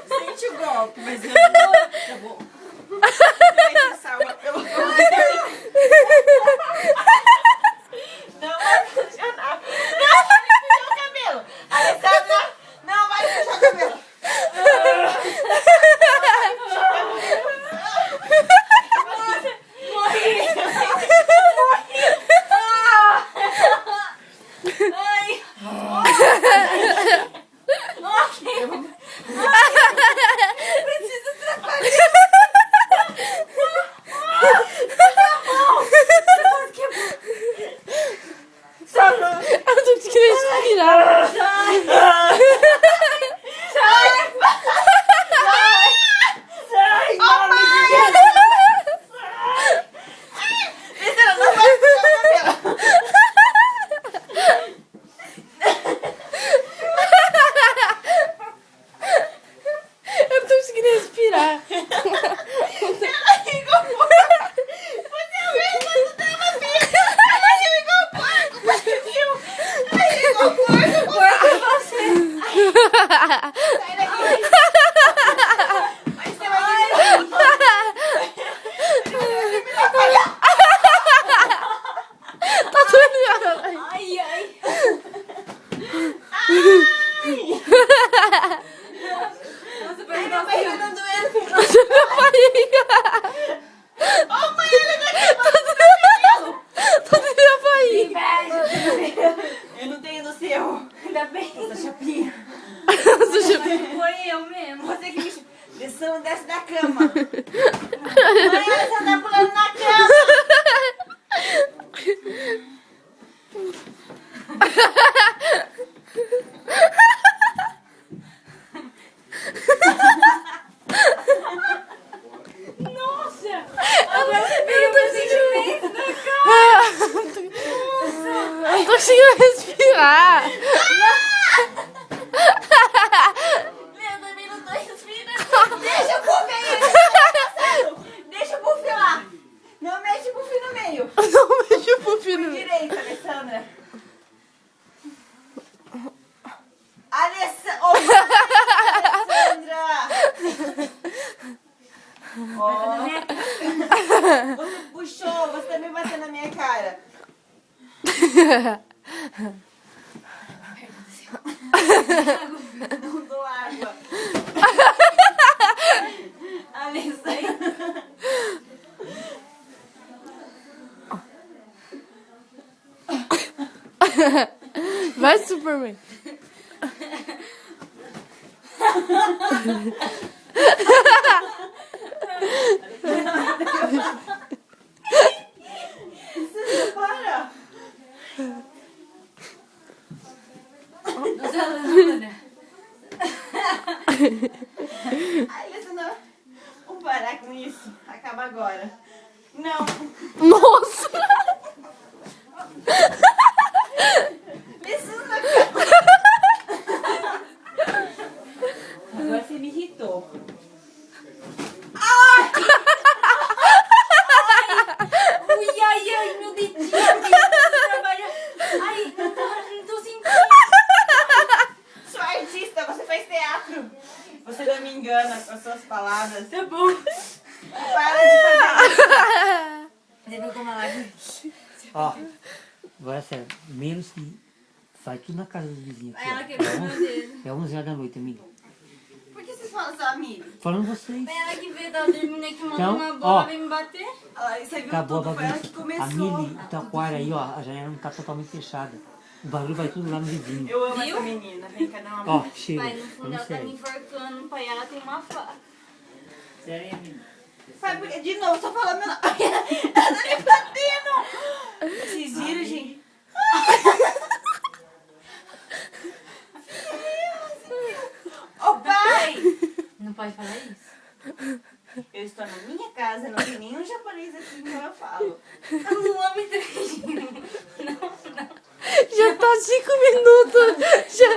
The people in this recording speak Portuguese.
Sente o golpe, mas eu não... Tá bom. Você vai te salvar, pelo amor de Deus. Não vai funcionar. Não, vai puxar o cabelo. Alessandra, não vai puxar o cabelo. Eu tô conseguindo respirar. Eu tô conseguindo respirar. Tá doendo. Ai, ai. Nossa, parece uma barriga tá doendo. Nossa, minha barriga. Ô, mãe, olha daqui. Tá doendo minha barriga. Eu não tenho no seu. Ainda bem. Essa chapinha. Foi eu mesmo. Você que me... Desce, desce da cama. Mãe, você tá pulando na cama. Nossa! Agora você veio meu sentimento da cara. Eu não tô conseguindo respirar. Meu, também não tô respirando. Deixa o puff aí. Deixa o puff lá. Não mexe o puff no meio. Não mexo o pupino. Direita, Alessandra. Alessandra. Ó. Você puxou, você também bateu na minha cara. Não dou água. Alessandra. Vai, Superman. Alessandra, para. Ai, Alessandra, vamos parar com isso. Acaba agora. Não. Nossa. Alessandra. Agora você me irritou. Ui, ai, ai, meu dedinho. Trabalha. Ai, não tô sentindo. Sou artista, você faz teatro. Você não me engana com as suas palavras. Tá bom. Para de fazer isso. Você viu como ela... Ó, agora sério, menos que sai tudo na casa dos vizinhos aqui. Ela ó. quebrou meu dedo. É 11 horas da noite, amiga. Por que vocês falam só amigo? Falando vocês. Foi ela que veio, tava dormindo aqui, mandou Então, uma bola, ó. veio me bater. Olha, você viu Acabou a tudo, foi ela bagunça. que A começou. Mili, o Taquara aí, ó, a janela não tá totalmente fechada. O barulho vai tudo lá no vizinho. Eu amo Viu? essa menina, vem cá dar uma Ó, mão. chega. Pai, no fundo Falando ela tá me sério. enforcando, pai, ela tem uma faca. Sério, amiga? Pai, porque de novo, só falando meu nome. Ela tá me batendo. Vocês viram, gente? Ô, pai! Não pode falar isso? Eu estou na minha casa, não tem nenhum japonês aqui, então eu falo. Eu não amo entrevista. Não, não. Já tá 5 minutos. Já...